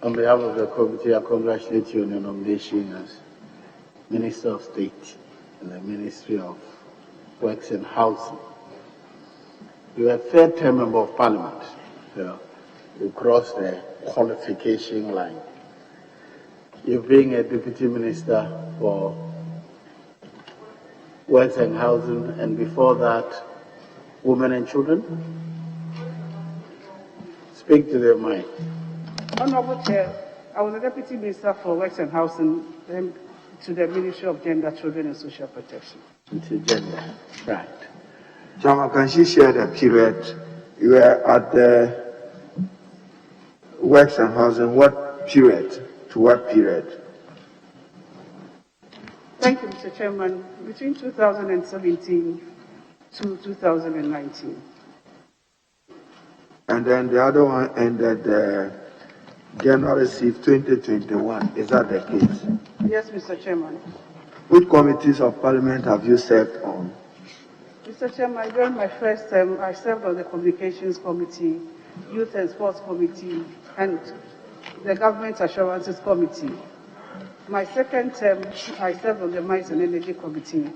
On behalf of the committee, I congratulate you on your nomination as Minister of State in the Ministry of Works and Housing. You are a third-term member of Parliament. You crossed the qualification line. You've been a Deputy Minister for Works and Housing, and before that, Women and Children. Speak to the mic. Honorable Chair, I was a Deputy Minister for Works and Housing, then to the Ministry of Gender, Children and Social Protection. To gender, right. Chairman, can she share the period you were at the Works and Housing? What period to what period? Thank you, Mr. Chairman. Between 2017 to 2019. And then the other one ended January 6, 2021. Is that the case? Yes, Mr. Chairman. Which committees of Parliament have you served on? Mr. Chairman, during my first term, I served on the Communications Committee, Youth and Sports Committee, and the Government Assurances Committee. My second term, I served on the Mines and Energy Committee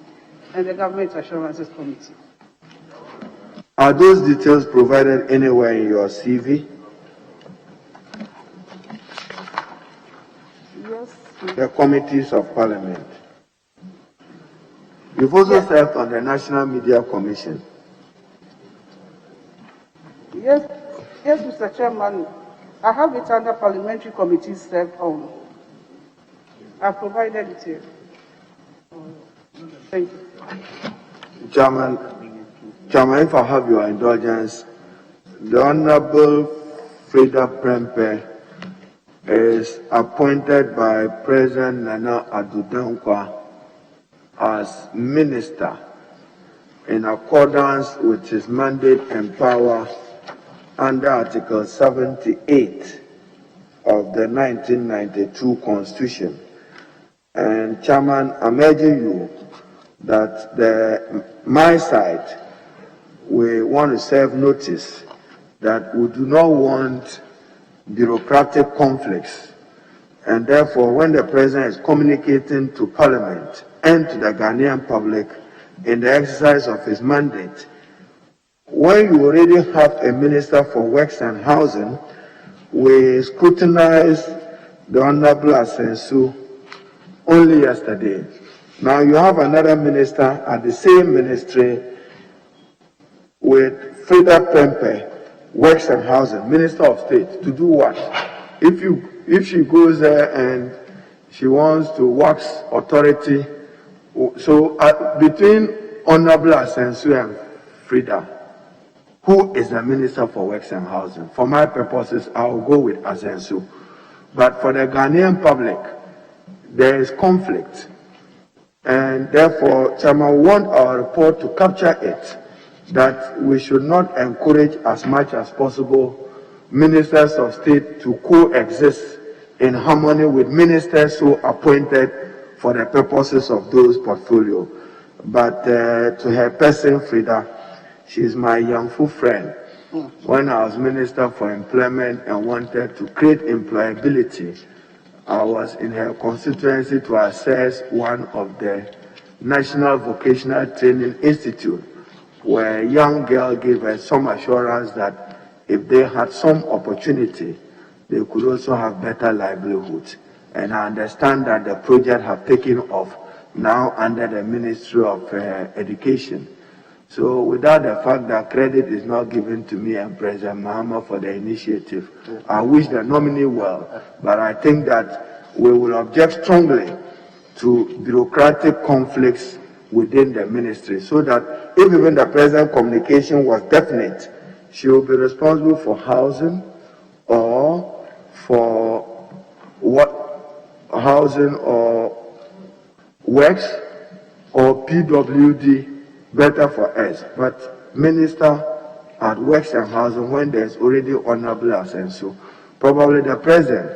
and the Government Assurances Committee. Are those details provided anywhere in your CV? Yes. The committees of Parliament. You've also served on the National Media Commission. Yes, Mr. Chairman. I have it under parliamentary committees served on. I've provided it here. Thank you. Chairman, if I have your indulgence, the Honorable Freda Prempeh is appointed by President Nana Addo as Minister in accordance with his mandate and power under Article 78 of the 1992 Constitution. And Chairman, I'm urging you that my side, we want to serve notice that we do not want bureaucratic conflicts. And therefore, when the President is communicating to Parliament and to the Ghanaian public in the exercise of his mandate, when you already have a Minister for Works and Housing, we scrutinized the Honorable Asensu only yesterday. Now you have another minister at the same ministry with Freda Prempeh, Works and Housing, Minister of State, to do what? If she goes there and she wants to wax authority, so between Honorable Asensu and Freda, who is the Minister for Works and Housing? For my purposes, I will go with Asensu. But for the Ghanaian public, there is conflict. And therefore, Chairman, we want our report to capture it, that we should not encourage as much as possible ministers of state to coexist in harmony with ministers so appointed for the purposes of those portfolios. But to her person, Freda, she is my youngful friend. When I was Minister for Employment and wanted to create employability, I was in her constituency to assess one of the National Vocational Training Institute, where a young girl gave us some assurance that if they had some opportunity, they could also have better livelihoods. And I understand that the project have taken off now under the Ministry of Education. So without the fact that credit is not given to me and President Mahama for the initiative, I wish the nominee well, but I think that we will object strongly to bureaucratic conflicts within the ministry, so that if even the present communication was definite, she will be responsible for housing or for housing or works or PWD. Better for us, but Minister at Works and Housing when there's already Honorable Asensu, probably the President,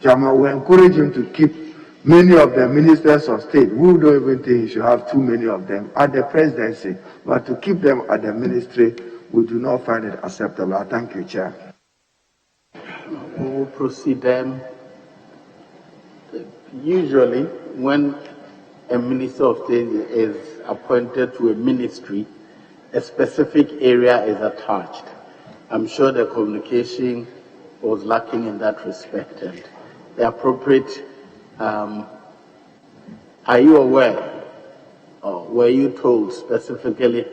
Chairman, will encourage him to keep many of the ministers of state. We don't even think he should have too many of them at the presidency, but to keep them at the ministry, we do not find it acceptable. I thank you, Chair. we will proceed then. Usually, when a minister of state is appointed to a ministry, a specific area is attached. I'm sure the communication was lacking in that respect. And the appropriate, are you aware, or were you told specifically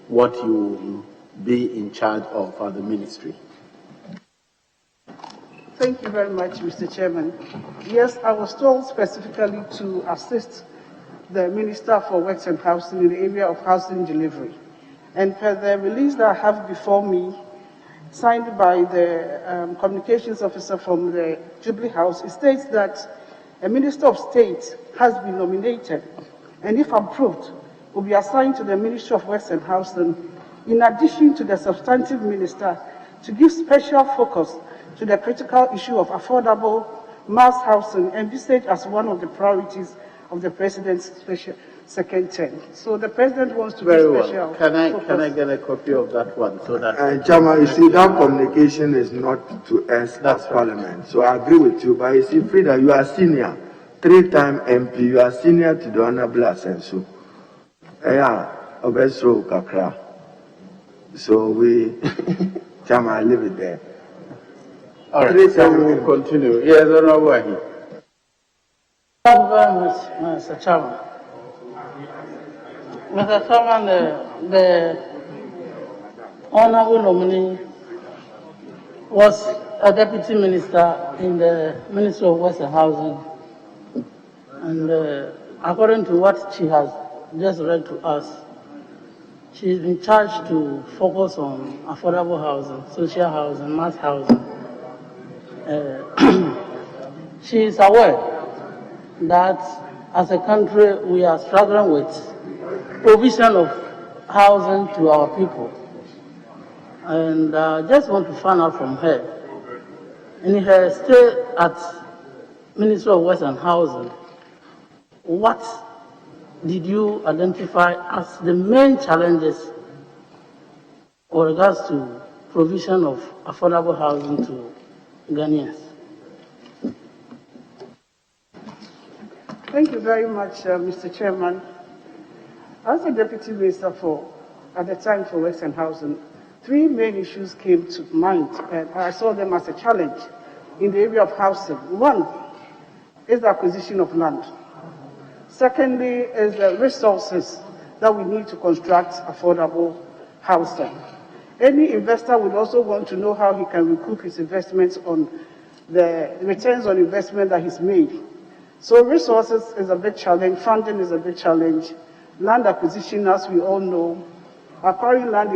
what you will be in charge of at the ministry? Thank you very much, Mr. Chairman. Yes, I was told specifically to assist the Minister for Works and Housing in the area of housing delivery. And per the release that I have before me, signed by the communications officer from the Jubilee House, it states that a Minister of State has been nominated, and if approved, will be assigned to the Ministry of Works and Housing, in addition to the substantive minister, to give special focus to the critical issue of affordable mass housing, envisaged as one of the priorities of the President's special second term. So the President wants to Very give special well. Can I focus. get a copy of that one so that? Chairman, you see, that communication is not to us That's as Parliament. So I agree with you, but you see, Freda, you are senior, 3-time MP, you are senior to the Honorable Asenso. Yeah, Obesro Kakra. So we, Chairman, I leave it there. All right, so we will continue. Yes, Honorable Ahi. Thank you very much, Mr. Chairman. Mr. Chairman, the honorable nominee was a deputy minister in the Ministry of Works and Housing, and according to what she has just read to us, she's been charged to focus on affordable housing, social housing, mass housing. She is aware that as a country we are struggling with provision of housing to our people. And I just want to find out from her, in her stay at Ministry of Works and Housing, what did you identify as the main challenges with regards to provision of affordable housing to Ghanaians? Thank you very much, Mr. Chairman. As a Deputy Minister at the time for Works and Housing, 3 main issues came to mind, and I saw them as a challenge in the area of housing. One is the acquisition of land. Secondly is the resources that we need to construct affordable housing. Any investor would also want to know how he can recoup his investments on the returns on investment that he's made. So resources is a big challenge, funding is a big challenge. Land acquisition, as we all know, acquiring land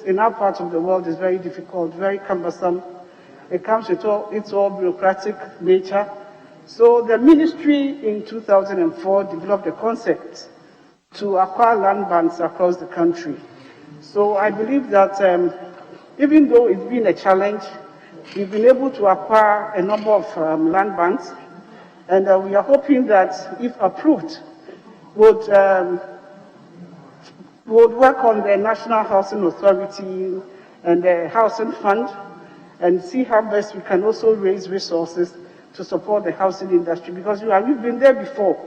in our part of the world is very difficult, very cumbersome. It comes with its all bureaucratic nature. So the ministry in 2004 developed a concept to acquire land banks across the country. So I believe that even though it's been a challenge, we've been able to acquire a number of land banks, and we are hoping that, if approved, would work on the National Housing Authority and the Housing Fund and see how best we can also raise resources to support the housing industry. Because we've been there before,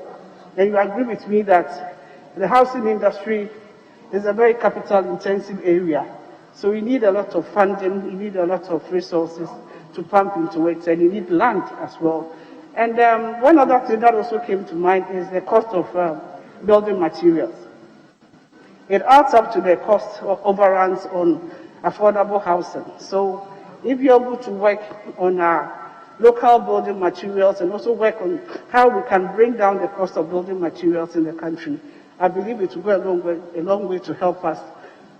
and you agree with me that the housing industry is a very capital-intensive area. So we need a lot of funding, we need a lot of resources to pump into it, and you need land as well. And one other thing that also came to mind is the cost of building materials. It adds up to the cost of overruns on affordable housing. So if you're able to work on our local building materials and also work on how we can bring down the cost of building materials in the country, I believe it will go a long way to help us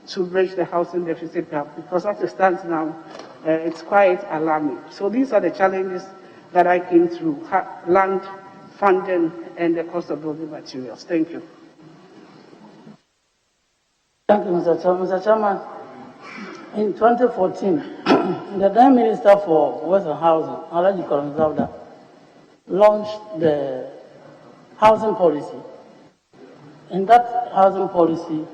to bridge the housing deficit gap, because as it stands now, it's quite alarming. So these are the challenges that I came through: land, funding, and the cost of building materials. Thank you. Thank you, Mr. Chairman. Mr. Chairman, in 2014, the then Minister for Works and Housing, Alhaji Kolonel Zawda, launched the housing policy. In that housing policy,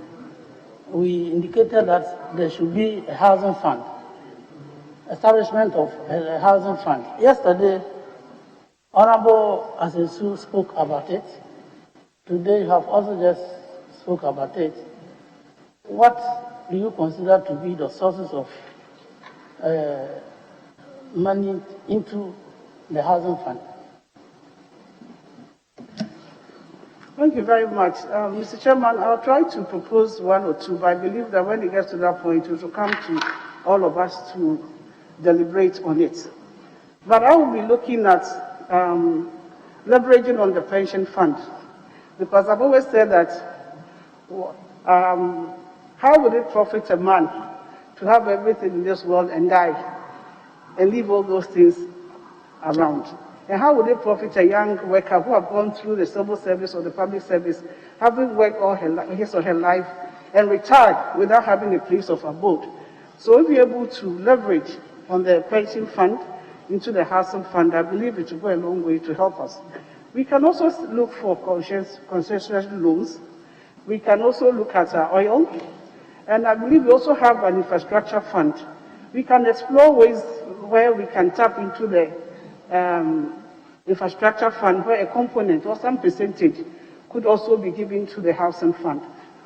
we indicated that there should be a housing fund establishment of a housing fund. Yesterday, Honorable Asensu spoke about it. Today, you have also just spoke about it. What do you consider to be the sources of money into the housing fund? Thank you very much. Mr. Chairman, I'll try to propose one or two, but I believe that when it gets to that point, it will come to all of us to deliberate on it. But I will be looking at leveraging on the pension fund, because I've always said that how would it profit a man to have everything in this world and die and leave all those things around? And how would it profit a young worker who have gone through the civil service or the public service, having worked all his or her life and retired without having a place of abode? So if we're able to leverage on the pension fund into the housing fund, I believe it will go a long way to help us. We can also look for concessional loans. We can also look at oil. And I believe we also have an infrastructure fund. We can explore ways where we can tap into the infrastructure fund, where a component or some percentage could also be given to the housing fund.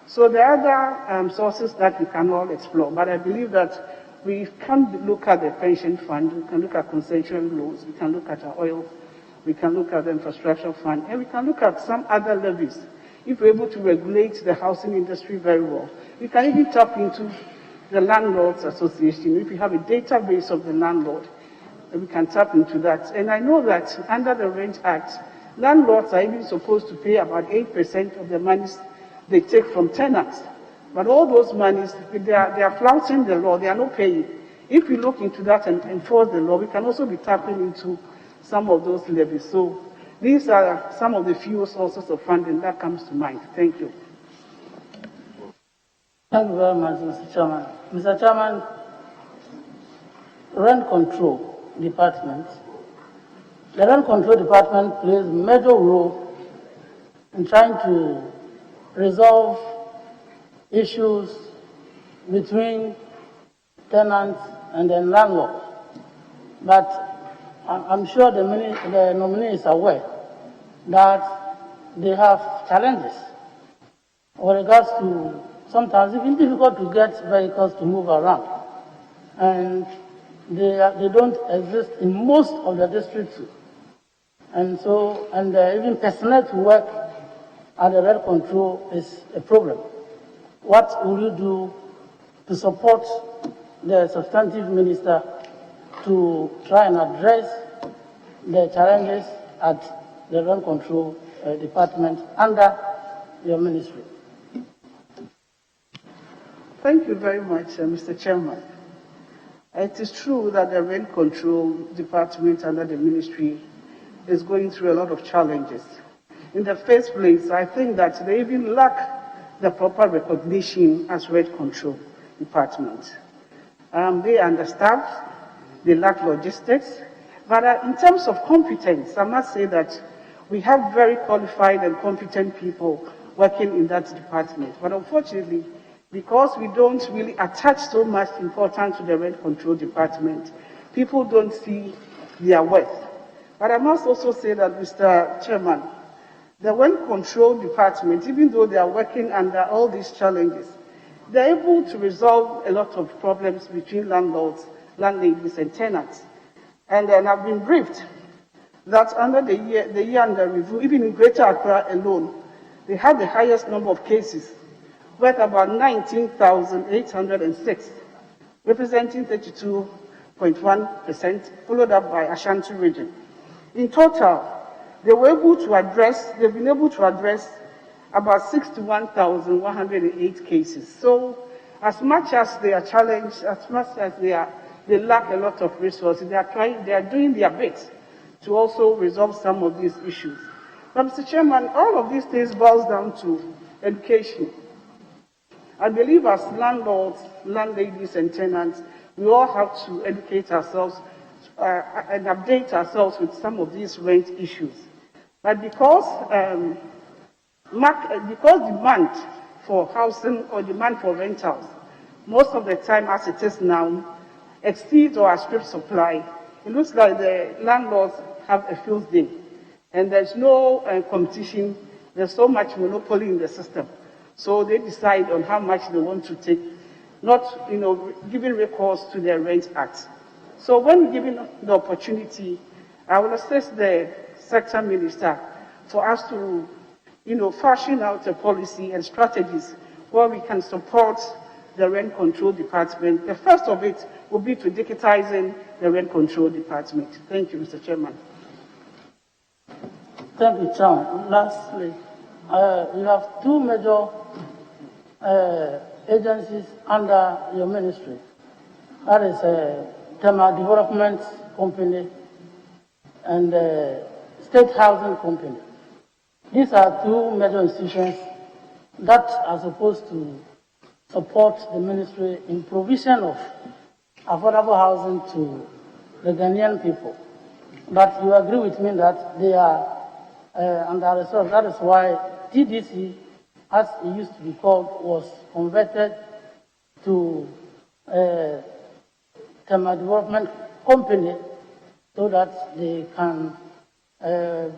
So there are other sources that we can all explore, but I believe that we can look at the pension fund, we can look at concessional loans, we can look at our oil, we can look at the infrastructure fund, and we can look at some other levies. If we're able to regulate the housing industry very well, we can even tap into the Landlords Association. If we have a database of the landlord, we can tap into that. And I know that under the Rent Act, landlords are even supposed to pay about 8% of the monies they take from tenants. But all those monies, they are flouting the law, they are not paying. If we look into that and enforce the law, we can also be tapping into some of those levies. So these are some of the few sources of funding that comes to mind. Thank you. Thank you very much, Mr. Chairman. Mr. Chairman, rent control department. The rent control department plays a major role in trying to resolve issues between tenants and the landlord. But I'm sure the nominee is aware that they have challenges with regards to sometimes even difficult to get vehicles to move around. And they don't exist in most of the districts. And so, even personnel to work at the rent control is a problem. What will you do to support the substantive minister to try and address the challenges at the rent control department under your ministry? Thank you very much, Mr. Chairman. It is true that the rent control department under the ministry is going through a lot of challenges. In the first place, I think that they even lack the proper recognition as rent control department. They are understaffed, they lack logistics, but in terms of competence, I must say that we have very qualified and competent people working in that department. But unfortunately, because we don't really attach so much importance to the rent control department, people don't see their worth. But I must also say that, Mr. Chairman, the rent control department, even though they are working under all these challenges, they're able to resolve a lot of problems between landlords, landladies, and tenants. And then I've been briefed that under the year under review, even in Greater Accra alone, they have the highest number of cases, worth about 19,806, representing 32.1%, followed up by Ashanti region. In total, they've been able to address about 61,108 cases. So as much as they are challenged, as much as they lack a lot of resources, they are doing their bit to also resolve some of these issues. But Mr. Chairman, all of these things boils down to education. I believe as landlords, landladies, and tenants, we all have to educate ourselves and update ourselves with some of these rent issues. But because demand for housing or demand for rentals, most of the time as it is now, exceeds or outstrips supply, it looks like the landlords have a field day, and there's no competition. There's so much monopoly in the system. So they decide on how much they want to take, not giving recourse to the Rent Act. So when given the opportunity, I will assist the sector minister for us to fashion out a policy and strategies where we can support the rent control department. The first of it will be to digitizing the rent control department. Thank you, Mr. Chairman. Thank you, Chairman. Lastly, you have two major agencies under your ministry. That is Tema Development Company and State Housing Company. These are two major institutions that are supposed to support the ministry in provision of affordable housing to the Ghanaian people. But you agree with me that they are under resourced. That is why TDC, as it used to be called, was converted to Tema Development Company so that they can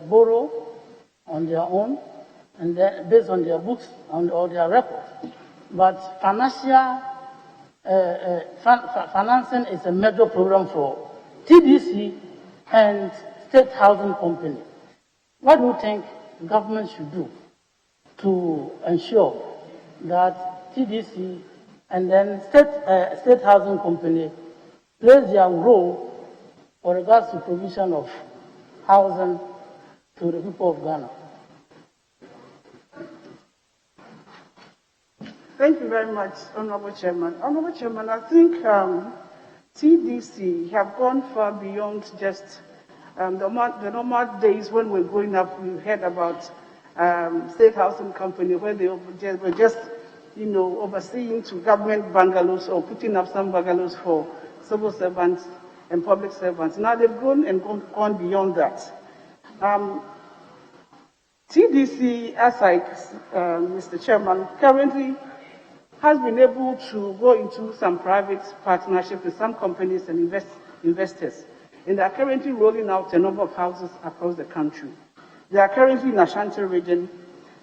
borrow on their own and then based on their books or their records. But financial financing is a major problem for TDC and State Housing Company. What do you think the government should do to ensure that TDC and then State Housing Company plays their role with regards to provision of housing to the people of Ghana? Thank you very much, Honorable Chairman. Honorable Chairman, I think TDC have gone far beyond just the normal days when we're growing up. We heard about State Housing Company where they were just overseeing to government bungalows or putting up some bungalows for civil servants and public servants. Now they've grown and gone beyond that. TDC, as Mr. Chairman, currently has been able to go into some private partnerships with some companies and investors. And they are currently rolling out a number of houses across the country. They are currently in Ashanti region.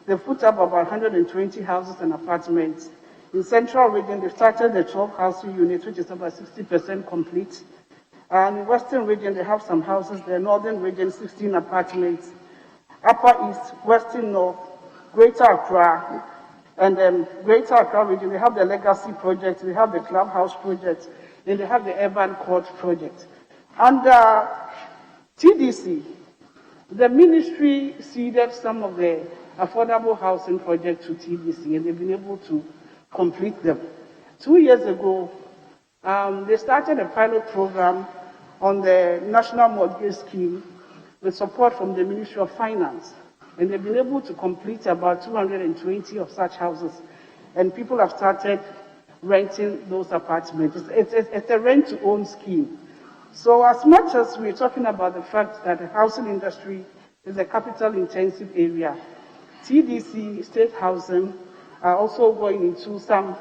They've put up about 120 houses and apartments. In Central region, they've started the 12 housing unit, which is about 60% complete. And in Western region, they have some houses there. Northern region, 16 apartments. Upper East, Western North, Greater Accra, and then Greater Accra region, they have the Legacy Project, they have the Clubhouse Project, then they have the Urban Court Project. Under TDC, the ministry ceded some of the affordable housing projects to TDC, and they've been able to complete them. 2 years ago, they started a pilot program on the National Mortgage Scheme with support from the Ministry of Finance. And they've been able to complete about 220 of such houses. And people have started renting those apartments. It's a rent-to-own scheme. So as much as we're talking about the fact that the housing industry is a capital-intensive area, TDC, State Housing, are also going into some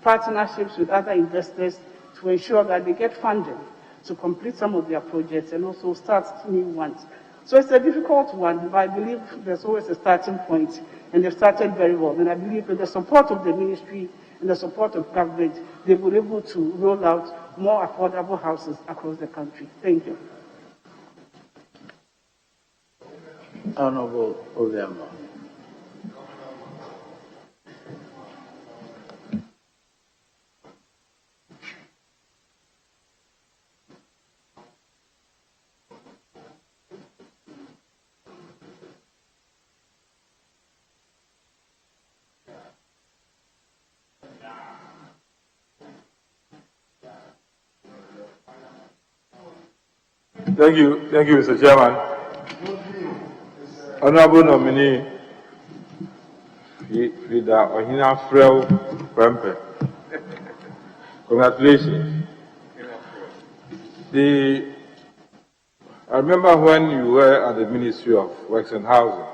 partnerships with other investors to ensure that they get funding to complete some of their projects and also start new ones. So it's a difficult one, but I believe there's always a starting point, and they've started very well. And I believe with the support of the ministry and the support of government, they will be able to roll out more affordable houses across the country. Thank you. Honorable Obiama. Thank you, Mr. Chairman. Honorable nominee, Freda Prempeh. Congratulations. I remember when you were at the Ministry of Works and Housing,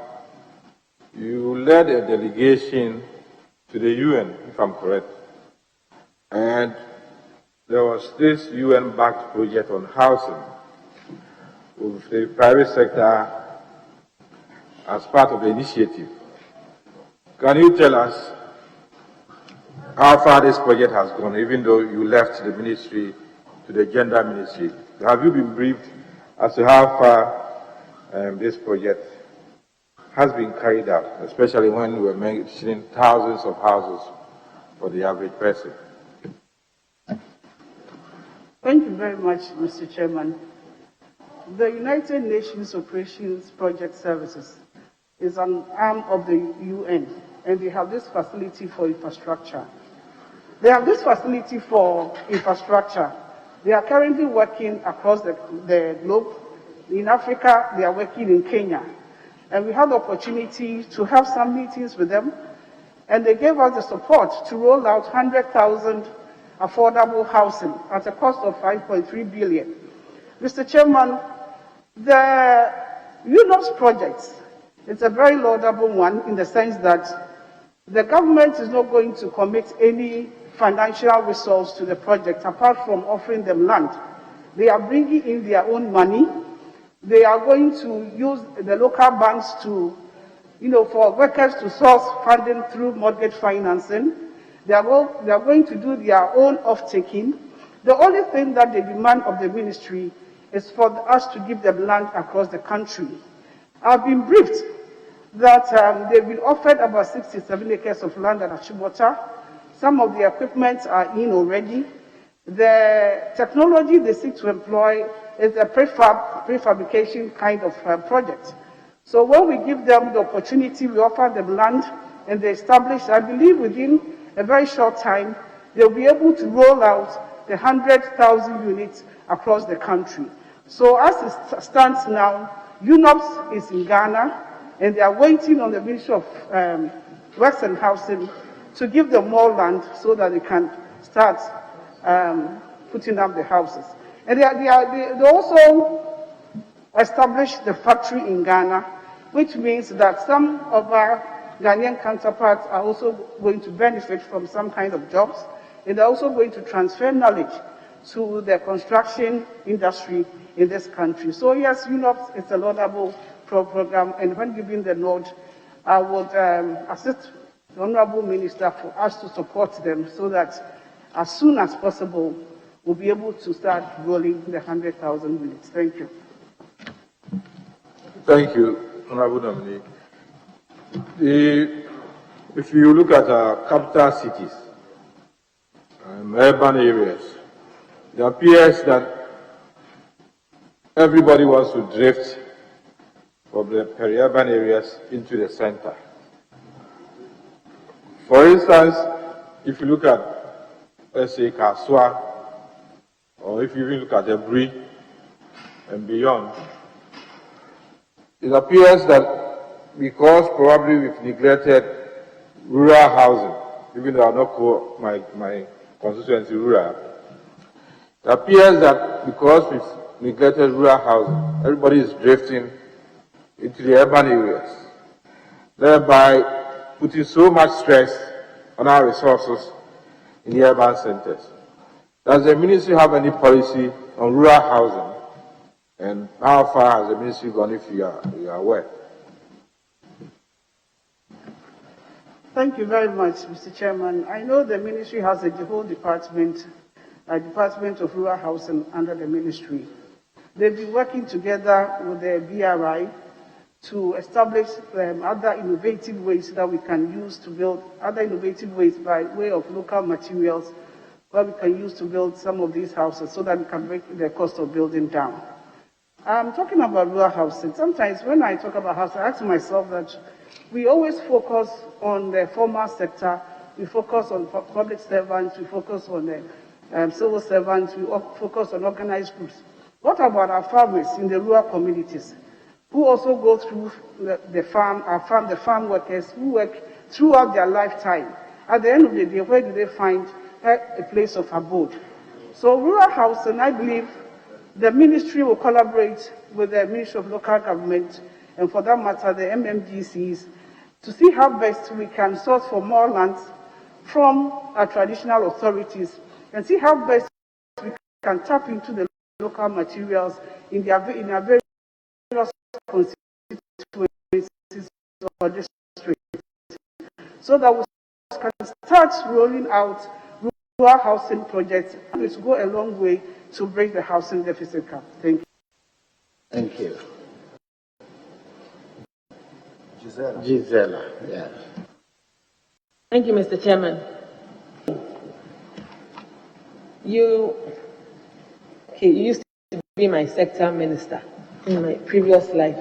you led a delegation to the UN, if I'm correct. And there was this UN-backed project on housing with the private sector as part of the initiative. Can you tell us how far this project has gone, even though you left the ministry to the gender ministry? Have you been briefed as to how far this project has been carried out, especially when we were mentioning thousands of houses for the average person? Thank you very much, Mr. Chairman. The United Nations Operations Project Services is an arm of the UN, and they have this facility for infrastructure. They have this facility for infrastructure. They are currently working across the globe. In Africa, they are working in Kenya. And we had the opportunity to have some meetings with them, and they gave us the support to roll out 100,000 affordable housing at a cost of 5.3 billion. Mr. Chairman, the UNOPS project is a very laudable one in the sense that the government is not going to commit any financial resource to the project apart from offering them land. They are bringing in their own money. They are going to use the local banks to, for workers to source funding through mortgage financing. They are going to do their own off-taking. The only thing that they demand of the ministry is for us to give them land across the country. I've been briefed that they've been offered about 67 acres of land at Achimota. Some of the equipment are in already. The technology they seek to employ is a prefabrication kind of project. So when we give them the opportunity, we offer them land and they establish, I believe within a very short time, they'll be able to roll out the 100,000 units across the country. So as it stands now, UNOPS is in Ghana, and they are waiting on the Ministry of Works and Housing to give them more land so that they can start putting up the houses. And they also established the factory in Ghana, which means that some of our Ghanaian counterparts are also going to benefit from some kind of jobs, and they're also going to transfer knowledge to the construction industry in this country. So yes, UNOPS is a laudable program, and when given the nod, I would assist the Honorable Minister for us to support them so that as soon as possible, we'll be able to start rolling the 100,000 units. Thank you. Thank you, Honorable Nominee. If you look at our capital cities, urban areas, it appears that everybody wants to drift from the peri-urban areas into the center. For instance, if you look at, let's say, Kaswa, or if you even look at Ebri and beyond, it appears that because probably we've neglected rural housing, even though I not call my constituency rural, it appears that because we've neglected rural housing, everybody is drifting into the urban areas, thereby putting so much stress on our resources in the urban centers. Does the ministry have any policy on rural housing, and how far has the ministry gone, if you are aware? Thank you very much, Mr. Chairman. I know the ministry has a whole department, a Department of Rural Housing under the ministry. They've been working together with the BRI to establish other innovative ways that we can use to build, other innovative ways by way of local materials where we can use to build some of these houses so that we can break the cost of building down. I'm talking about rural housing. Sometimes when I talk about housing, I ask myself that we always focus on the formal sector, we focus on public servants, we focus on the civil servants, we focus on organized groups. What about our farmers in the rural communities who also go through the farm workers who work throughout their lifetime? At the end of the day, where do they find a place of abode? So rural housing, I believe the ministry will collaborate with the Ministry of Local Government, and for that matter, the MMDCs, to see how best we can source for more lands from our traditional authorities and see how best can tap into the local materials in their various constituencies or districts, so that we can start rolling out rural housing projects, and it will go a long way to break the housing deficit cap. Thank you. Thank you. Gisela, yes. Thank you, Mr. Chairman. You used to be my sector minister in my previous life.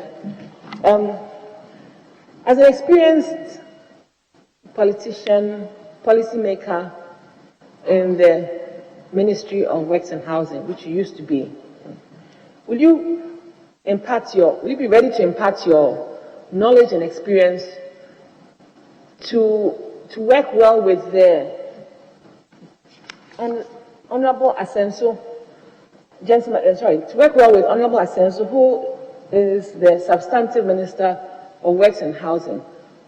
As an experienced politician, policymaker in the Ministry of Works and Housing, which you used to be, will you be ready to impart your knowledge and experience to work well with the Honorable Asenso, to work well with Honorable Asenso, who is the substantive Minister of Works and Housing?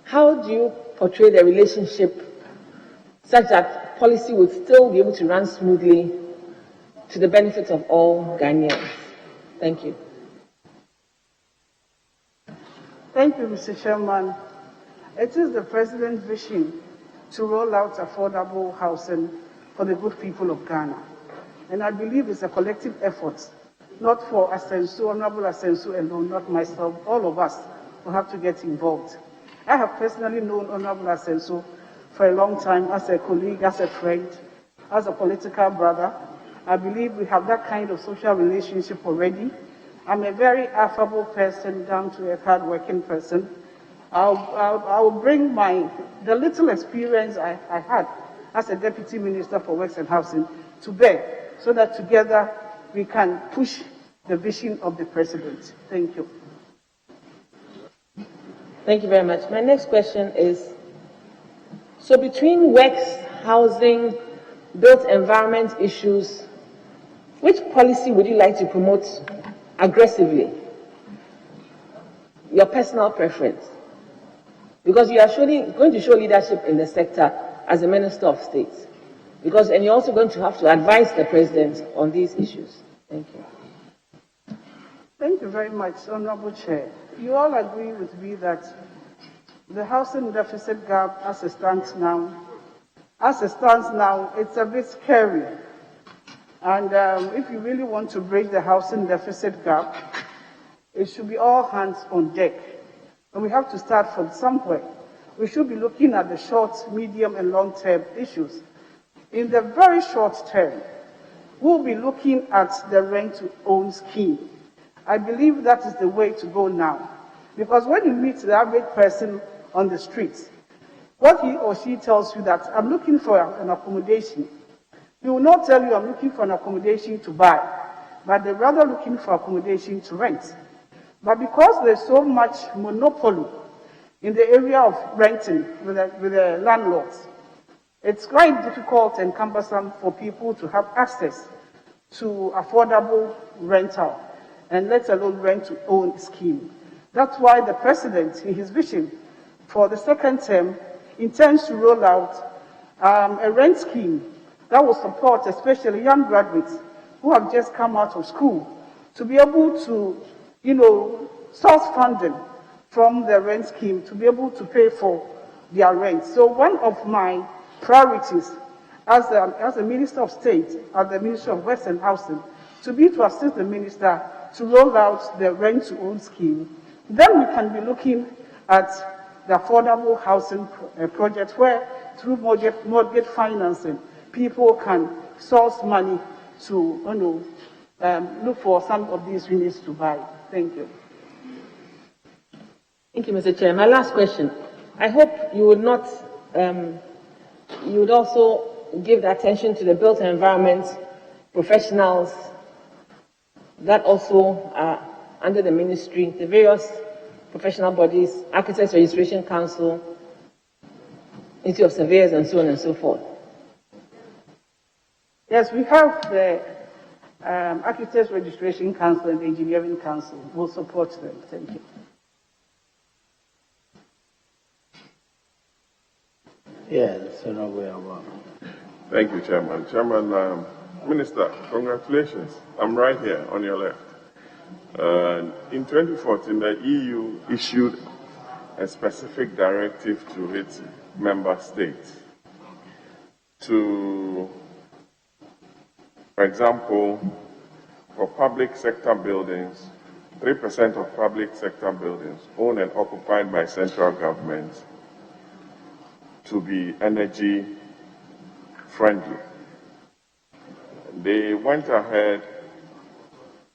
How do you portray the relationship such that policy would still be able to run smoothly to the benefit of all Ghanaians? Thank you. Thank you, Mr. Chairman. It is the President's vision to roll out affordable housing for the good people of Ghana. And I believe it's a collective effort, not for Asenso, Honorable Asenso alone, not myself. All of us will have to get involved. I have personally known Honorable Asenso for a long time as a colleague, as a friend, as a political brother. I believe we have that kind of social relationship already. I'm a very affable person, down to a hard-working person. I'll bring the little experience I had as a Deputy Minister for Works and Housing to bear, so that together we can push the vision of the President. Thank you. Thank you very much. My next question is, so between works, housing, built environment issues, which policy would you like to promote aggressively? Your personal preference. Because you are going to show leadership in the sector as a Minister of State. And you're also going to have to advise the President on these issues. Thank you. Thank you very much, Honorable Chair. You all agree with me that the housing deficit gap as it stands now, it's a bit scary. And if you really want to break the housing deficit gap, it should be all hands on deck. And we have to start from somewhere. We should be looking at the short, medium, and long-term issues. In the very short term, we'll be looking at the rent-to-own scheme. I believe that is the way to go now. Because when you meet the average person on the streets, what he or she tells you that, I'm looking for an accommodation, he will not tell you I'm looking for an accommodation to buy, but they're rather looking for accommodation to rent. But because there's so much monopoly in the area of renting with the landlords, it's quite difficult and cumbersome for people to have access to affordable rental, and let alone rent-to-own scheme. That's why the President, in his vision for the second term, intends to roll out a rent scheme that will support especially young graduates who have just come out of school to be able to, source funding from the rent scheme to be able to pay for their rent. So one of my priorities as a Minister of State at the Ministry of Works and Housing to be to assist the Minister to roll out the rent-to-own scheme. Then we can be looking at the affordable housing project where, through mortgage financing, people can source money to look for some of these units to buy. Thank you. Thank you, Mr. Chair. My last question. I hope you would not, you would also give the attention to the built environment professionals that also are under the ministry, the various professional bodies, Architects Registration Council, Institute of Surveyors, and so on and so forth. Yes, we have the Architects Registration Council and the Engineering Council. We'll support them. Thank you. Yes, Honorable. Thank you, Chairman. Chairman, Minister, congratulations. I'm right here on your left. In 2014, the EU issued a specific directive to its member states to, for example, for public sector buildings, 3% of public sector buildings owned and occupied by central government to be energy friendly. They went ahead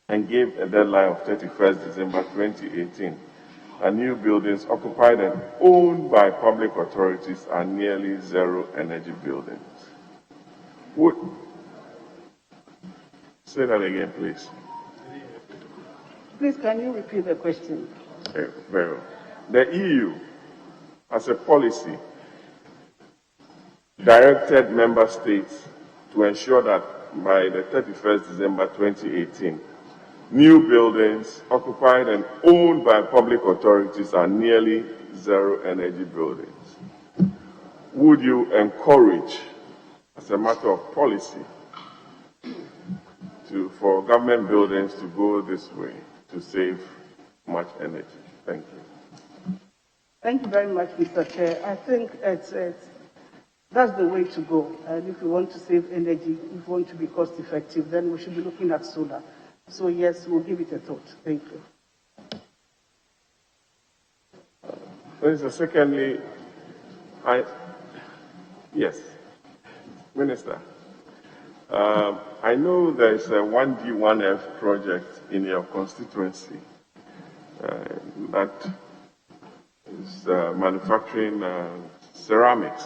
and gave a deadline of 31st December 2018. And new buildings occupied and owned by public authorities are nearly zero energy buildings. Say that again, please. Please, can you repeat the question? Very well. The EU, as a policy, directed member states to ensure that by the 31st December 2018, new buildings occupied and owned by public authorities are nearly zero energy buildings. Would you encourage, as a matter of policy, for government buildings to go this way to save much energy? Thank you. Thank you very much, Mr. Chair. I think that's the way to go. And if we want to save energy, if we want to be cost effective, then we should be looking at solar. So yes, we'll give it a thought. Thank you. Secondly, yes, Minister, I know there is a 1D1F project in your constituency that is manufacturing ceramics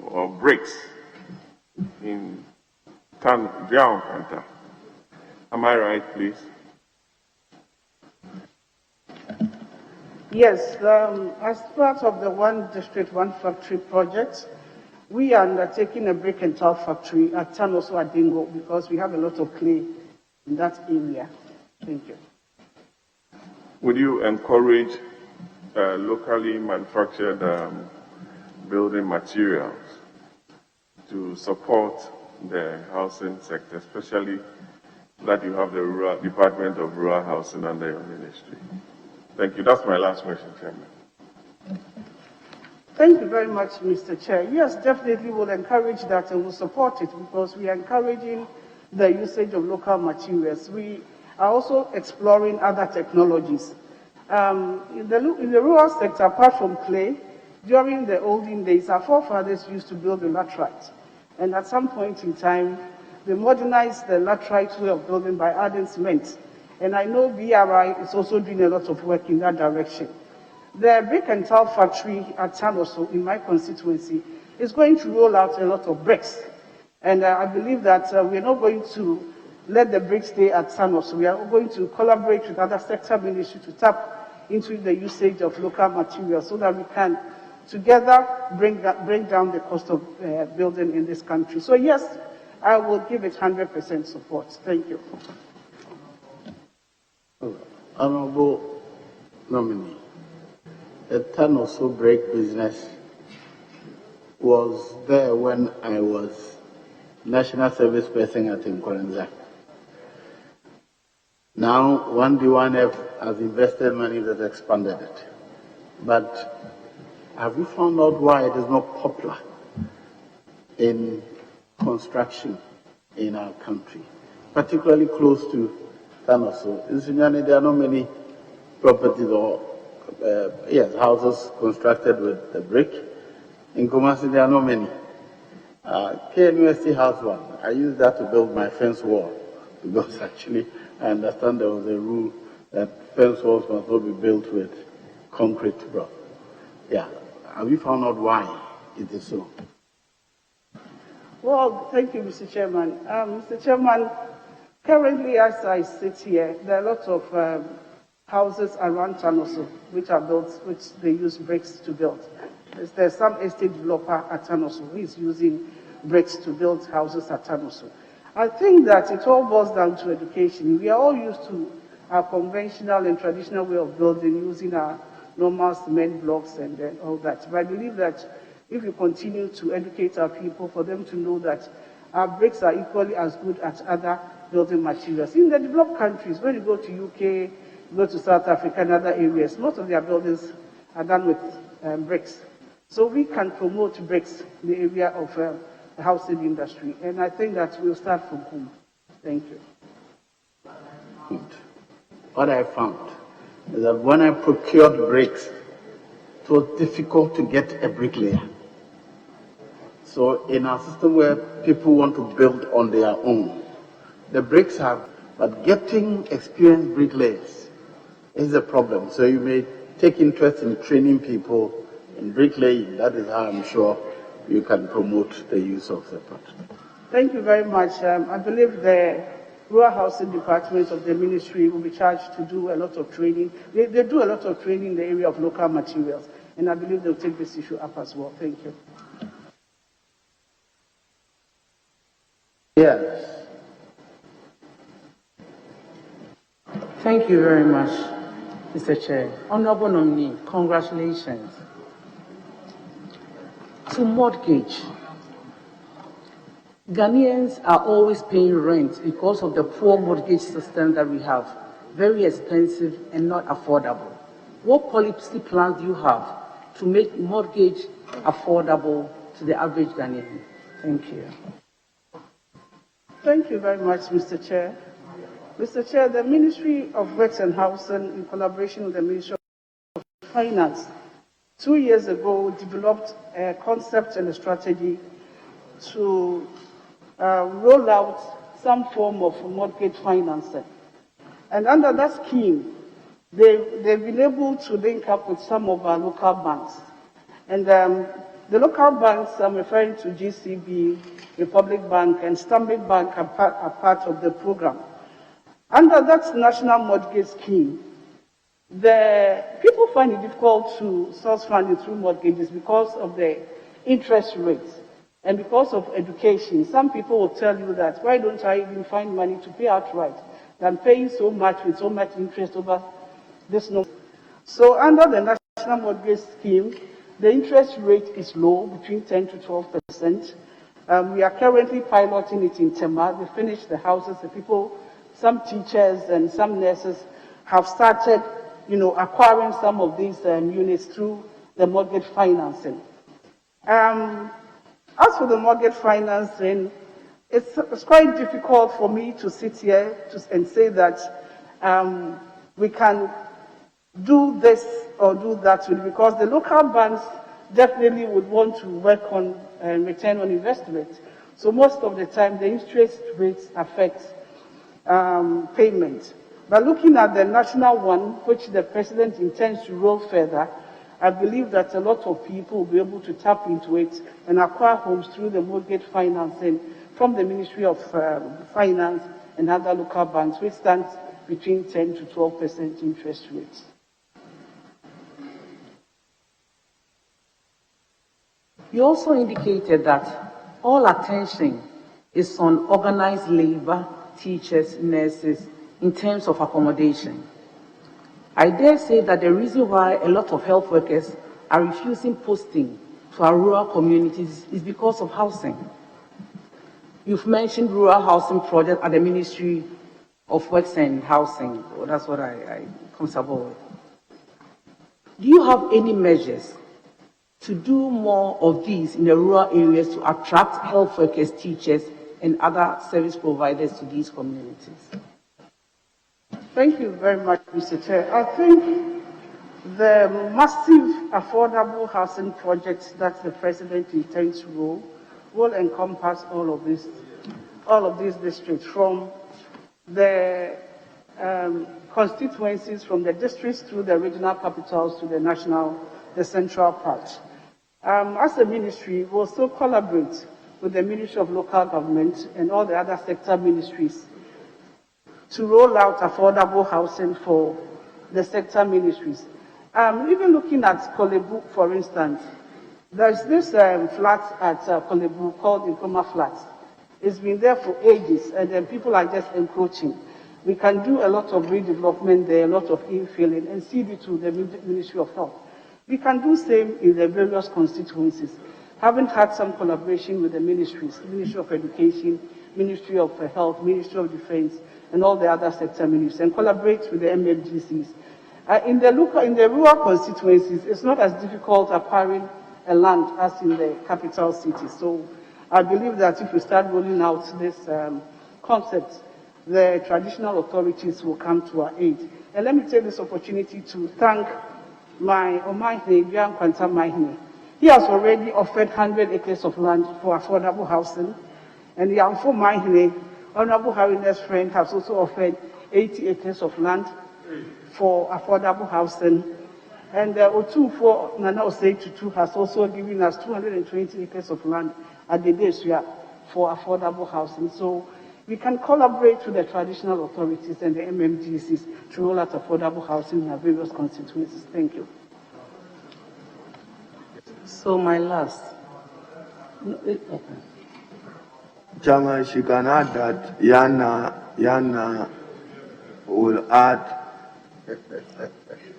or bricks in Viankanta. Am I right, please? Yes, as part of the One District, One Factory project, we are undertaking a brick and tile factory at Tanoso Adingo because we have a lot of clay in that area. Thank you. Would you encourage locally manufactured building materials to support the housing sector, especially that you have the Department of Rural Housing under your ministry? Thank you. That's my last question, Chairman. Thank you very much, Mr. Chair. Yes, definitely we'll encourage that and we'll support it because we are encouraging the usage of local materials. We are also exploring other technologies. In the rural sector, apart from clay, during the olden days, our forefathers used to build the latrite. And at some point in time, they modernized the latrite way of building by adding cement. And I know BRI is also doing a lot of work in that direction. The brick and tile factory at Tanoso, in my constituency, is going to roll out a lot of bricks. And I believe that we're not going to let the bricks stay at Tanoso. We are going to collaborate with other sector ministries to tap into the usage of local materials so that we can together bring down the cost of building in this country. So yes, I will give it 100% support. Thank you. Honorable nominee, the Tanoso brick business was there when I was national service person at Nkorenza. Now, 1D1F has invested money that expanded it. But have you found out why it is not popular in construction in our country, particularly close to Tanoso? In Sunyani, there are not many properties or houses constructed with the brick. In Kumasi, there are not many. KNUST has one. I used that to build my fence wall because actually I understand there was a rule that fence walls must not be built with concrete block. Yeah. Have you found out why it is so? Well, thank you, Mr. Chairman. Mr. Chairman, currently as I sit here, there are a lot of houses around Tanoso which are built, which they use bricks to build. There's some estate developer at Tanoso who is using bricks to build houses at Tanoso. I think that it all boils down to education. We are all used to our conventional and traditional way of building using our normal cement blocks and all that. But I believe that if we continue to educate our people for them to know that our bricks are equally as good as other building materials. In the developed countries, when you go to UK, you go to South Africa and other areas, most of their buildings are done with bricks. So we can promote bricks in the area of the housing industry, and I think that we'll start from home. Thank you. Good. What I found is that when I procured bricks, it was difficult to get a bricklayer. So in our system where people want to build on their own, the bricks have, but getting experienced bricklayers is a problem. So you may take interest in training people in bricklaying. That is how I'm sure you can promote the use of the pot. Thank you very much. I believe the Rural Housing Department of the ministry will be charged to do a lot of training. They do a lot of training in the area of local materials, and I believe they'll take this issue up as well. Thank you. Yes. Thank you very much, Mr. Chair. Honorable nominee, congratulations. To mortgage, Ghanaians are always paying rent because of the poor mortgage system that we have, very expensive and not affordable. What policy plans do you have to make mortgage affordable to the average Ghanaian? Thank you. Thank you very much, Mr. Chair. Mr. Chair, the Ministry of Works and Housing, in collaboration with the Ministry of Finance, 2 years ago developed a concept and a strategy to roll out some form of mortgage financing. And under that scheme, they've been able to link up with some of our local banks. And the local banks, I'm referring to GCB, Republic Bank, and Stanbic Bank are part of the program. Under that national mortgage scheme, the people find it difficult to source funding through mortgages because of the interest rates and because of education. Some people will tell you that, why don't I even find money to pay outright than paying so much with so much interest over this number? So under the national mortgage scheme, the interest rate is low, between 10 to 12%. We are currently piloting it in Tema. We finished the houses. The people, some teachers and some nurses have started, acquiring some of these units through the mortgage financing. As for the mortgage financing, it's quite difficult for me to sit here and say that we can do this or do that, because the local banks definitely would want to work on return on investment. So most of the time, the interest rates affect payment. But looking at the national one, which the president intends to roll further, I believe that a lot of people will be able to tap into it and acquire homes through the mortgage financing from the Ministry of Finance and other local banks, which stands between 10 to 12% interest rates. You also indicated that all attention is on organized labor, teachers, nurses, in terms of accommodation. I dare say that the reason why a lot of health workers are refusing posting to our rural communities is because of housing. You've mentioned rural housing project at the Ministry of Works and Housing. Well, that's what I'm comfortable with. Do you have any measures to do more of these in the rural areas to attract health workers, teachers, and other service providers to these communities? Thank you very much, Mr. Chair. I think the massive affordable housing projects that the president intends to roll will encompass all of these districts, from the constituencies, from the districts through the regional capitals to the central part. As a ministry, we also collaborate with the Ministry of Local Government and all the other sector ministries to roll out affordable housing for the sector ministries. Even looking at Kolebu, for instance, there's this flat at Kolebu called Nkrumah Flat. It's been there for ages, and then people are just encroaching. We can do a lot of redevelopment there, a lot of infilling, and cede it to the Ministry of Health. We can do same in the various constituencies. having had some collaboration with the ministries, Ministry of Education, Ministry of Health, Ministry of Defense, and all the other sector ministries, and collaborate with the MMGCs. In the rural constituencies, it's not as difficult acquiring a land as in the capital city. So I believe that if we start rolling out this concept, the traditional authorities will come to our aid. And let me take this opportunity to thank my Omahine, Bian Kwanta Mahine. He has already offered 100 acres of land for affordable housing. And the Amfo Mahine, Honorable Harina's friend, has also offered 80 acres of land for affordable housing. And Otufo Nana Osei Tutu has also given us 220 acres of land at the Desua for affordable housing. So we can collaborate with the traditional authorities and the MMGCs to roll out affordable housing in our various constituencies. Thank you. So my last. Chairman, she can add that Yana will add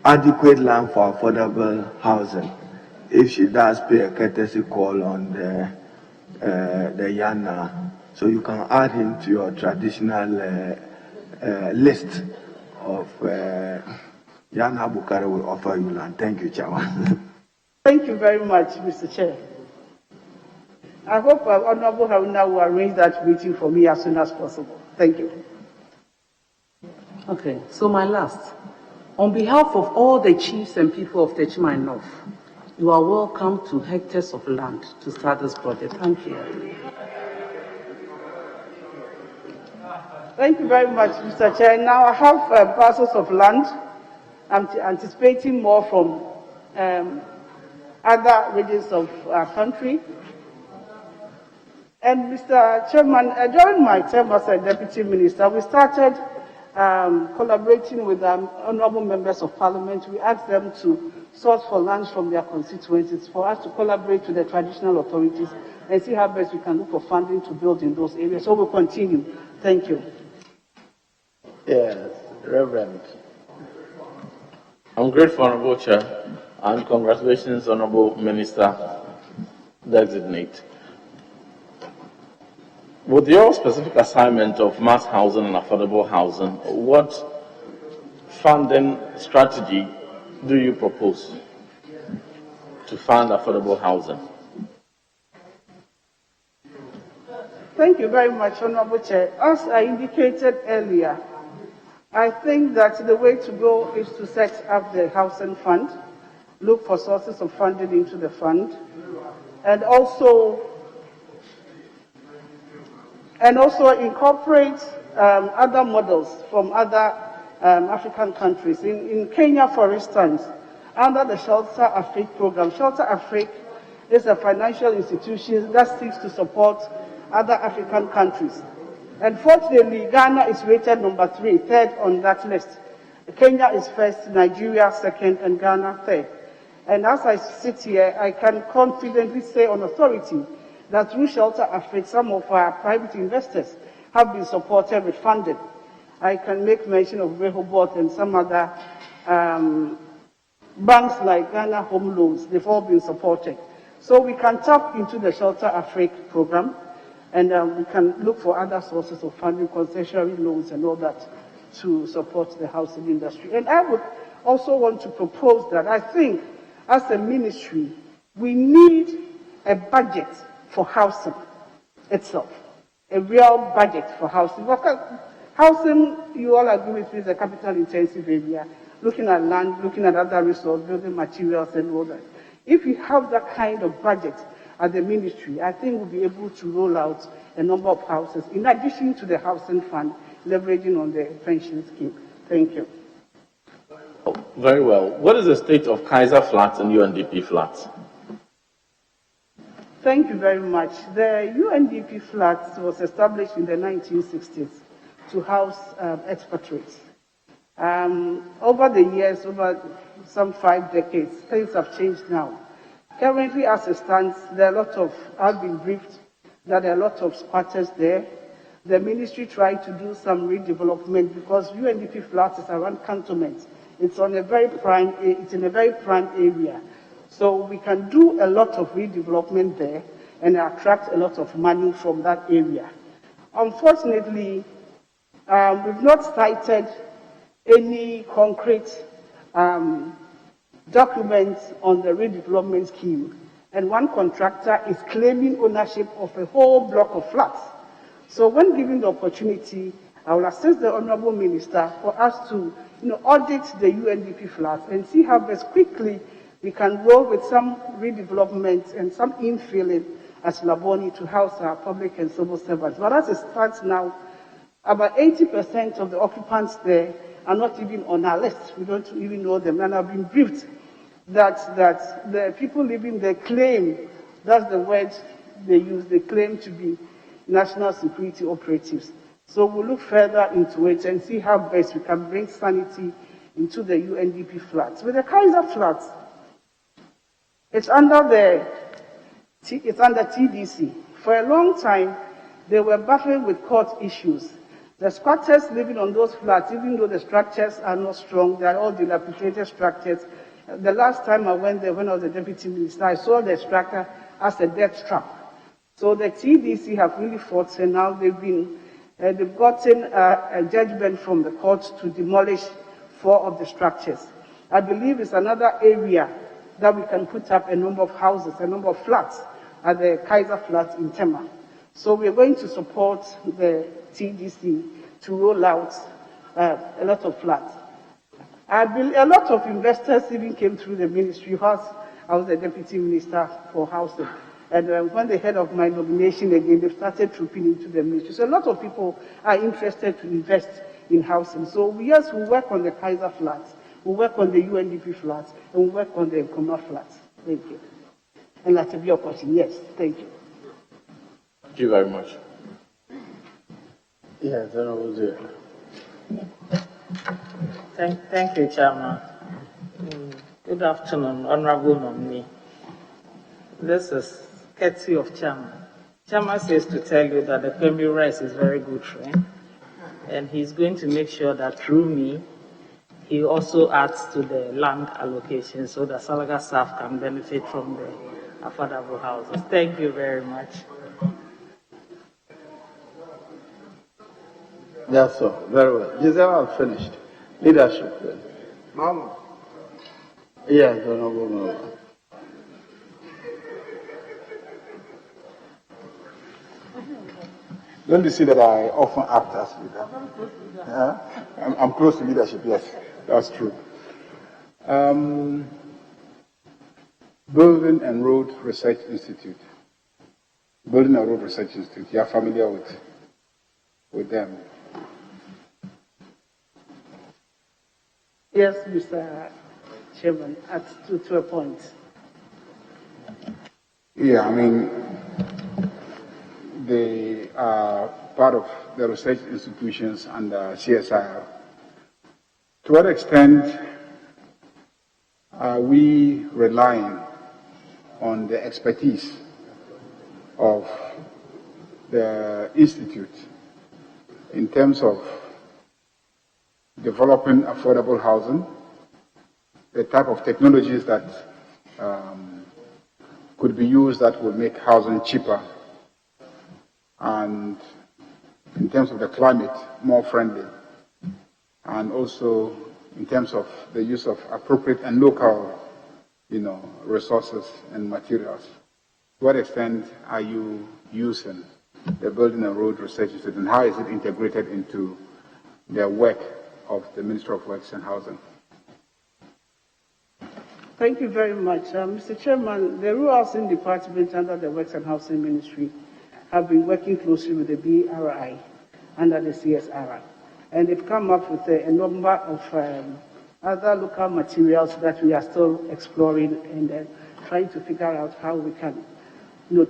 adequate land for affordable housing if she does pay a courtesy call on the Yana. So you can add him to your traditional list of Yana Bukare will offer you land. Thank you, Chairman. Thank you very much, Mr. Chair. I hope Honorable Haruna will arrange that meeting for me as soon as possible. Thank you. Okay, so my last. On behalf of all the chiefs and people of Techimai North, you are welcome to hectares of land to start this project. Thank you. Thank you very much, Mr. Chair. Now I have parcels of land. I'm anticipating more from other regions of our country. And Mr. Chairman, during my term as a Deputy Minister, we started collaborating with honorable members of Parliament. We asked them to source for lands from their constituencies for us to collaborate with the traditional authorities and see how best we can look for funding to build in those areas. So we'll continue. Thank you. Yes, Reverend. I'm grateful, Honorable Chair, and congratulations, Honorable Minister Designate. With your specific assignment of mass housing and affordable housing, what funding strategy do you propose to fund affordable housing? Thank you very much, Honorable Chair. As I indicated earlier, I think that the way to go is to set up the housing fund, look for sources of funding into the fund, and also incorporate other models from other African countries. In Kenya, for instance, under the Shelter Afrique program, Shelter Afrique is a financial institution that seeks to support other African countries. And fortunately, Ghana is rated third on that list. Kenya is first, Nigeria second, and Ghana third. And as I sit here, I can confidently say on authority that through Shelter Afrique, some of our private investors have been supported with funding. I can make mention of Rehoboth and some other banks like Ghana Home Loans. They've all been supported. So we can tap into the Shelter Afrique program, and we can look for other sources of funding, concessionary loans and all that, to support the housing industry. And I would also want to propose that I think as a ministry, we need a budget for housing itself, a real budget for housing. Because housing, you all agree with me, is a capital-intensive area, looking at land, looking at other resources, building materials and all that. If we have that kind of budget at the ministry, I think we'll be able to roll out a number of houses, in addition to the housing fund, leveraging on the pension scheme. Thank you. Very well. What is the state of Kaiser flats and UNDP flats? Thank you very much. The UNDP flats was established in the 1960s to house expatriates. Over the years, over some 5 decades, things have changed now. Currently, as it stands, I've been briefed that there are a lot of squatters there. The ministry tried to do some redevelopment because UNDP flats is around cantonments. It's in a very prime area. So we can do a lot of redevelopment there and attract a lot of money from that area. Unfortunately, we've not cited any concrete documents on the redevelopment scheme, and one contractor is claiming ownership of a whole block of flats. So when given the opportunity, I will assist the Honorable Minister for us to audit the UNDP flats and see how best quickly we can roll with some redevelopment and some infilling at Laboni to house our public and civil servants. But as it stands now, about 80% of the occupants there are not even on our list. We don't even know them, and I've been briefed that the people living there claim, that's the word they use, they claim to be national security operatives. So we'll look further into it and see how best we can bring sanity into the UNDP flats. With the Kaiser flats, it's under TDC. For a long time, they were battling with court issues. The squatters living on those flats, even though the structures are not strong, they are all dilapidated structures. The last time I went there, when I was the deputy minister, I saw the structure as a death trap. So the TDC have really fought, and now they've gotten a judgment from the court to demolish 4 of the structures. I believe it's another area that we can put up a number of houses, a number of flats at the Kaiser flats in Tema. So we're going to support the TDC to roll out a lot of flats. A lot of investors even came through the ministry whilst I was the deputy minister for housing. And when they heard of my nomination again, they started trooping into the ministry. So a lot of people are interested to invest in housing. So we work on the Kaiser flats, we work on the UNDP flats, and we work on the Nkrumah flats. Thank you. And that's a be question. Yes, thank you. Thank you very much. Yes, Honorable Zia. Thank you, Chairman. Good afternoon, Honorable Nominee. This is courtesy of Chairman. Chairman says to tell you that the Prempeh rice is very good friend, and he's going to make sure that through me, he also adds to the land allocation so that Salaga staff can benefit from the affordable houses. Thank you very much. That's all. Very well. Giselle, I've finished. Leadership. Mama. Yes, Honorable Member. Don't you see that I often act as leader? Yeah? I'm close to leadership, yes, that's true. Building and Road Research Institute. Building and Road Research Institute, you are familiar with them? Yes, Mr. Chairman, to a point. Yeah, I mean, they are part of the research institutions under CSIR. To what extent are we relying on the expertise of the institute in terms of developing affordable housing, the type of technologies that could be used that would make housing cheaper, and in terms of the climate, more friendly, and also in terms of the use of appropriate and local, resources and materials. To what extent are you using the Building and Road Research Institute, and how is it integrated into the work of the Ministry of Works and Housing? Thank you very much. Mr. Chairman, the Rural Housing Department under the Works and Housing Ministry have been working closely with the BRI under the CSRI. And they've come up with a number of other local materials that we are still exploring and trying to figure out how we can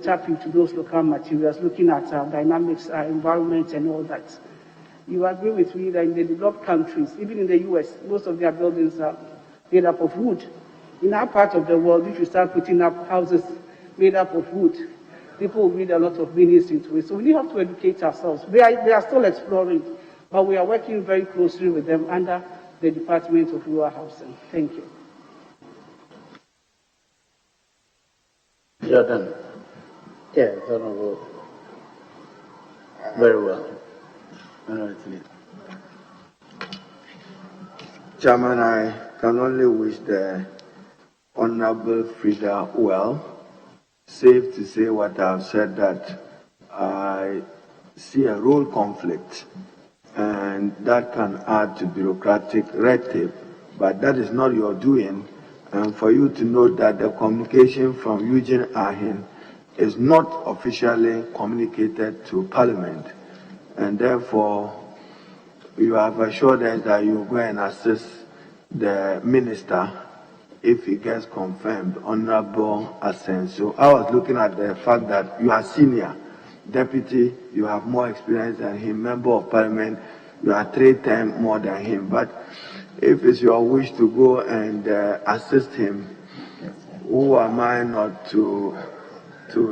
tap into those local materials, looking at dynamics, environment, and all that. You agree with me that in the developed countries, even in the US, most of their buildings are made up of wood. In our part of the world, if you start putting up houses made up of wood, people will read a lot of meanings into it. So we have to educate ourselves. They are still exploring, but we are working very closely with them under the Department of Rural Housing. Thank you. You're done. Yes, Honorable. Very well. Honorable. Chairman, I can only wish the Honorable Freda well. Safe to say what I've said, that I see a role conflict, and that can add to bureaucratic red tape, but that is not your doing. And for you to note that the communication from Eugene Ahin is not officially communicated to Parliament, and therefore you have assured us that you will go and assist the minister if he gets confirmed, Honorable Asensio. I was looking at the fact that you are senior deputy, you have more experience than him, member of Parliament, you are 3 times more than him. But if it's your wish to go and assist him, who am I not to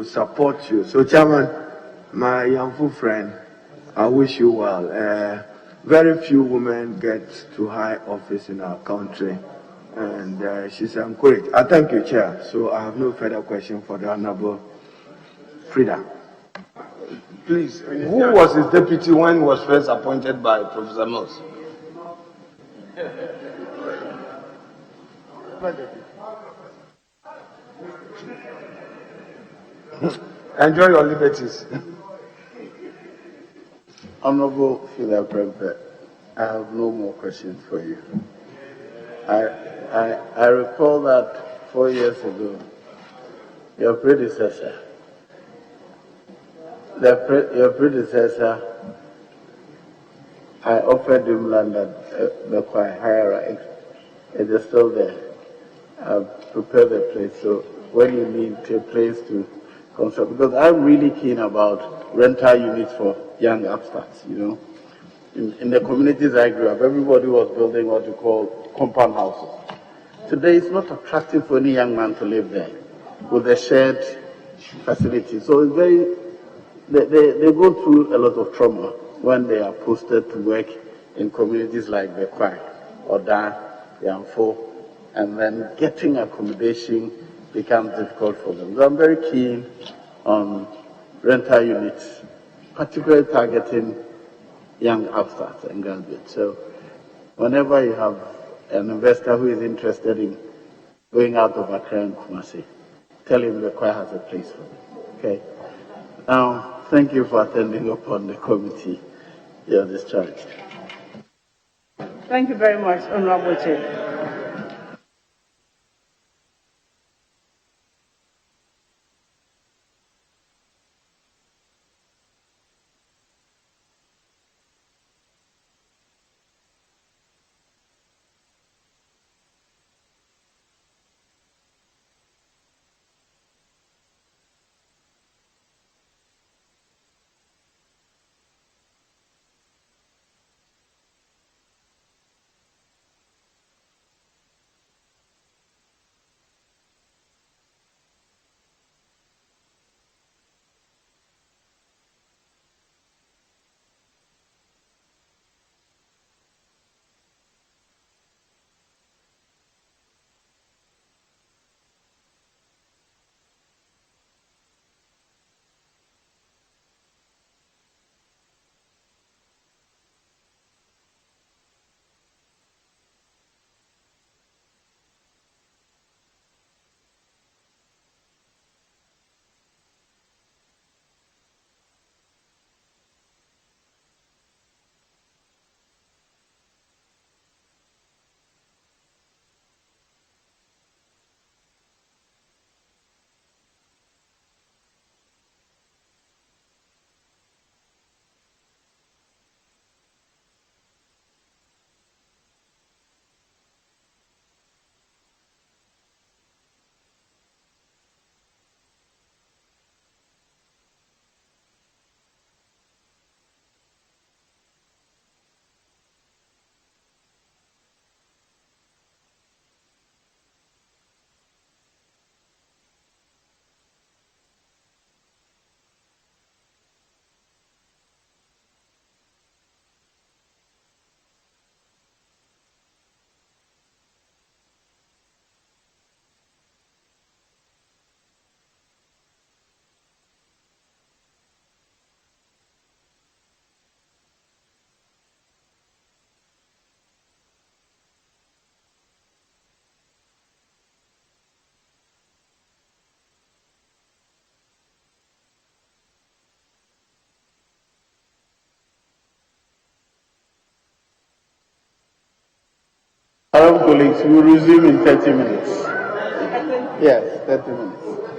support you? So, Chairman, my young friend, I wish you well. Very few women get to high office in our country, and she's encouraged. I thank you, Chair. So I have no further question for the Honorable Freda. Please, who was his deputy when he was first appointed by Professor Mills? Enjoy your liberties. Honorable Philip Prempeh, I have no more questions for you. I recall that 4 years ago, your predecessor, I offered him land at the higher right. It is still there. I've prepared the place, so when you need a place to construct, because I'm really keen about rental units for young upstarts, you know. In the communities I grew up, everybody was building what you call compound houses. Today, it's not attractive for any young man to live there with a shared facility. So it's they go through a lot of trauma when they are posted to work in communities like the Kwai, Oda, Yamfo, and then getting accommodation becomes difficult for them. So I'm very keen on rental units, particularly targeting young upstarts and graduates. So whenever you have an investor who is interested in going out of Accra and Kumasi, tell him the choir has a place for them. Okay. Now, thank you for attending upon the committee. You are discharged. Thank you very much, Honorable Chair. Honorable colleagues, we will resume in 30 minutes. Yes, 30 minutes.